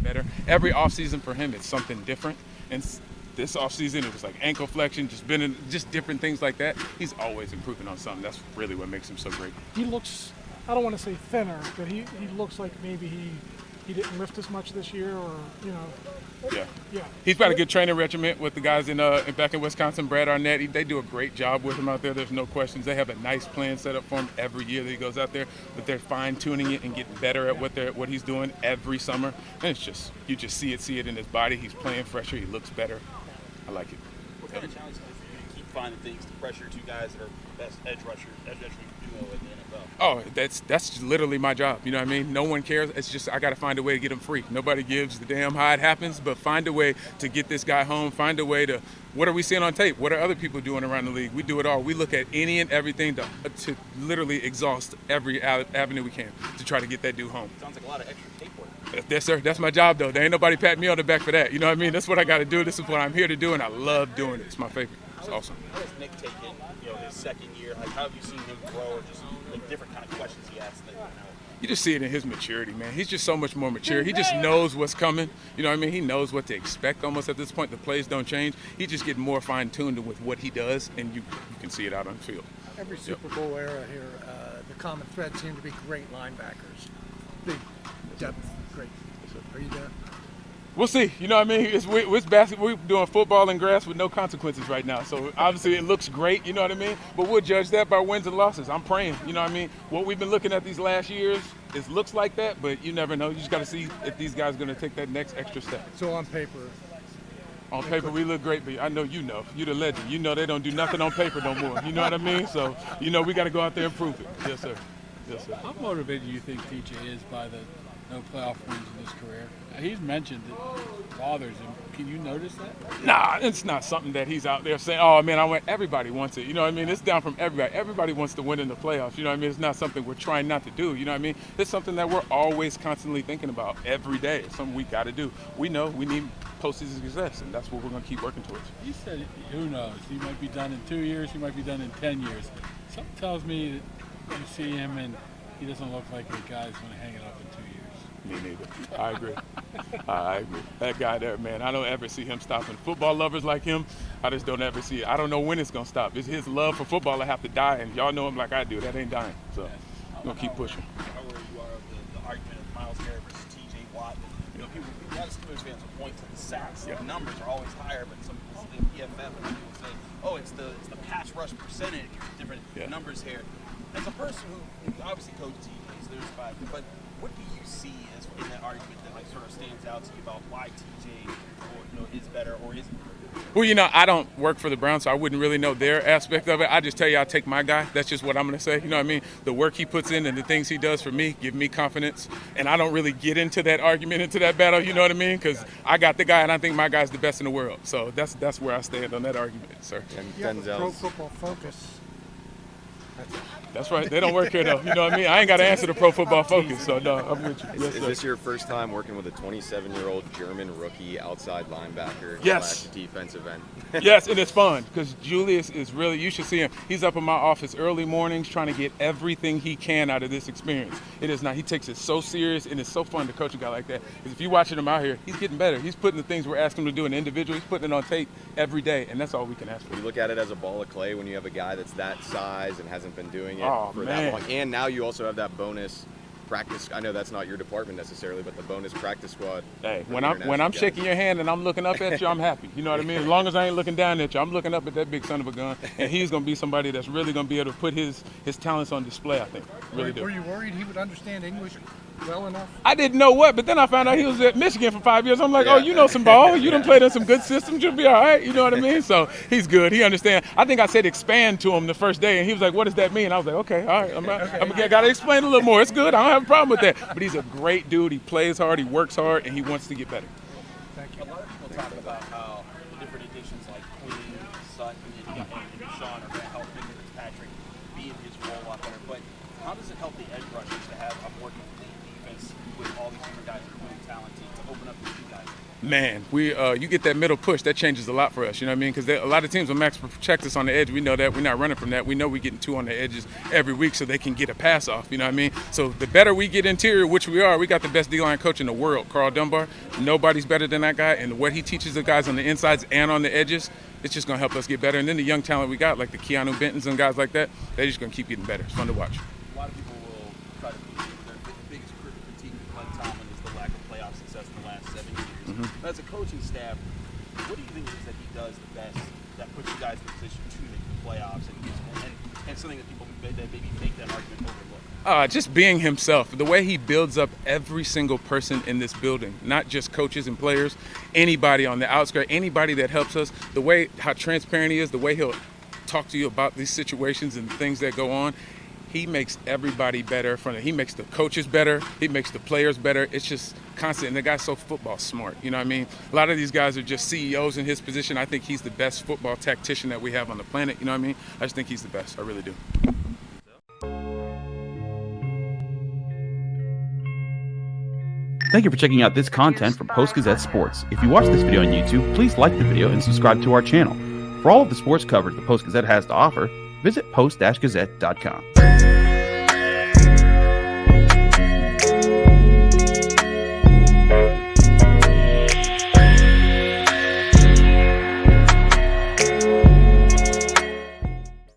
better. Every offseason for him, it's something different. And this offseason, it was like ankle flexion, just different things like that. He's always improving on something. That's really what makes him so great. He looks, I don't want to say thinner, but he looks like maybe he didn't lift as much this year, or Yeah. He's got a good training regimen with the guys back in Wisconsin. Brad Arnett, they do a great job with him out there. There's no questions. They have a nice plan set up for him every year that he goes out there, but they're fine-tuning it and getting better at what he's doing every summer. And it's just, you just see it in his body. He's playing fresher. He looks better. I like it. What kind of challenge is it for you to keep finding things to pressure two guys that are best edge rushing duo in the NFL? Oh, that's literally my job. You know what I mean? No one cares. It's just I got to find a way to get him free. Nobody gives the damn how it happens, but find a way to get this guy home. Find a way to, what are we seeing on tape? What are other people doing around the league? We do it all. We look at any and everything to literally exhaust every avenue we can to try to get that dude home. Sounds like a lot of extra tape work. Yes, sir. That's my job, though. There ain't nobody patting me on the back for that. You know what I mean? That's what I got to do. This is what I'm here to do, and I love doing it. It's my favorite. It's awesome. How has Nick taken, his second year? Like, how have you seen him grow, or just like different kind of questions he asks that You just see it in his maturity, man. He's just so much more mature. He just knows what's coming. You know what I mean? He knows what to expect almost at this point. The plays don't change. He just getting more fine-tuned with what he does, and you can see it out on the field. Every Super Bowl era here, the common thread seemed to be great linebackers. Big depth, great. Are you there? We'll see. You know what I mean? It's basketball. We're doing football and grass with no consequences right now. So obviously it looks great. You know what I mean? But we'll judge that by wins and losses. I'm praying. You know what I mean? What we've been looking at these last years, it looks like that, but you never know. You just got to see if these guys are going to take that next extra step. So on paper. On paper, we look great, but I know you know. You're the legend. You know they don't do nothing on paper no more. You know what I mean? So, we got to go out there and prove it. Yes, sir. Yes, sir. How motivated do you think TJ is by the no playoff wins in his career? He's mentioned it bothers him. Can you notice that? Nah, it's not something that he's out there saying, oh, man, everybody wants it. You know what I mean? It's down from everybody. Everybody wants to win in the playoffs. You know what I mean? It's not something we're trying not to do. You know what I mean? It's something that we're always constantly thinking about every day. It's something we got to do. We know we need postseason success, and that's what we're going to keep working towards. You said, who knows? He might be done in 2 years. He might be done in 10 years. Something tells me that you see him and he doesn't look like a guy that's going to hang it up in 2 years. Me neither. I agree. I agree. That guy there, man, I don't ever see him stopping. Football lovers like him, I just don't ever see it. I don't know when it's going to stop. It's his love for football that have to die, and y'all know him like I do. That ain't dying. So we're going to keep pushing. How worried you are of the argument of Myles Garrett versus TJ Watt? A lot of Steelers fans will point to the sacks. Yeah. The numbers are always higher, but some people think PFF and people say, oh, it's the pass rush percentage, different numbers here. As a person who obviously coaches TJ, so there's five, but what do you see as in that argument that sort of stands out to you about why TJ is better or isn't? Well, I don't work for the Browns, so I wouldn't really know their aspect of it. I just tell you, I take my guy. That's just what I'm going to say. You know what I mean? The work he puts in and the things he does for me give me confidence. And I don't really get into that argument, into that battle, you know what I mean? Because I got the guy, and I think my guy's the best in the world. So that's where I stand on that argument, sir. And Denzel's Pro Football Focus. That's right. They don't work here, though. You know what I mean? I ain't got to answer the Pro Football Focus, so no, I'm with you. Is this your first time working with a 27-year-old German rookie outside linebacker? Yes. Defensive end. Yes, and it's fun because Julius is really, you should see him. He's up in my office early mornings trying to get everything he can out of this experience. It is not, he takes it so serious, and it's so fun to coach a guy like that. Because if you're watching him out here, he's getting better. He's putting the things we're asking him to do in individual. He's putting it on tape every day, and that's all we can ask for. You look at it as a ball of clay when you have a guy that's that size and hasn't been doing it for man. that long. And now you also have that bonus practice. I know that's not your department necessarily, but the bonus practice squad. Hey, when I'm shaking your hand and I'm looking up at you, I'm happy. You know what I mean? As long as I ain't looking down at you, I'm looking up at that big son of a gun, and he's going to be somebody that's really going to be able to put his talents on display, I think. Really do. Were you worried he would understand English well enough? I didn't know what, but then I found out he was at Michigan for 5 years. I'm like, oh, you know some ball. You done played in some good systems. You'll be all right. You know what I mean? So he's good. He understands. I think I said expand to him the first day, and he was like, what does that mean? I was like, okay, all right. I got to explain a little more. It's good. I don't have a problem with that. But he's a great dude. He plays hard. He works hard, and he wants to get better. Thank you. A lot of people talk about how the different additions like Queen, Sutton, and Sean are going to help Patrick be in his role a lot better. But how does it help the edge rushers to have a more complete defense with all these different guys that are really talented to open up these two guys? Man, you get that middle push, that changes a lot for us, you know what I mean? Because a lot of teams will max protect us on the edge. We know that. We're not running from that. We know we're getting 2 on the edges every week so they can get a pass off, you know what I mean? So the better we get interior, which we are, we got the best D-line coach in the world, Carl Dunbar. Nobody's better than that guy. And what he teaches the guys on the insides and on the edges, it's just going to help us get better. And then the young talent we got, like the Keanu Bentons and guys like that, they're just going to keep getting better. It's fun to watch. A lot of people will try to believe their biggest critique of Mike Tomlin is the lack of playoff success in the last 7 years. Mm-hmm. As a coaching staff, what do you think it is that he does the best that puts you guys in a position to make the playoffs and something that people that maybe make that argument overlook? Just being himself. The way he builds up every single person in this building, not just coaches and players, anybody on the outskirts, anybody that helps us, the way how transparent he is, the way he'll talk to you about these situations and things that go on. He makes everybody better. He makes the coaches better. He makes the players better. It's just constant. And the guy's so football smart. You know what I mean? A lot of these guys are just CEOs in his position. I think he's the best football tactician that we have on the planet. You know what I mean? I just think he's the best. I really do. Thank you for checking out this content from Post-Gazette Sports. If you watch this video on YouTube, please like the video and subscribe to our channel. For all of the sports coverage the Post-Gazette has to offer, visit post-gazette.com.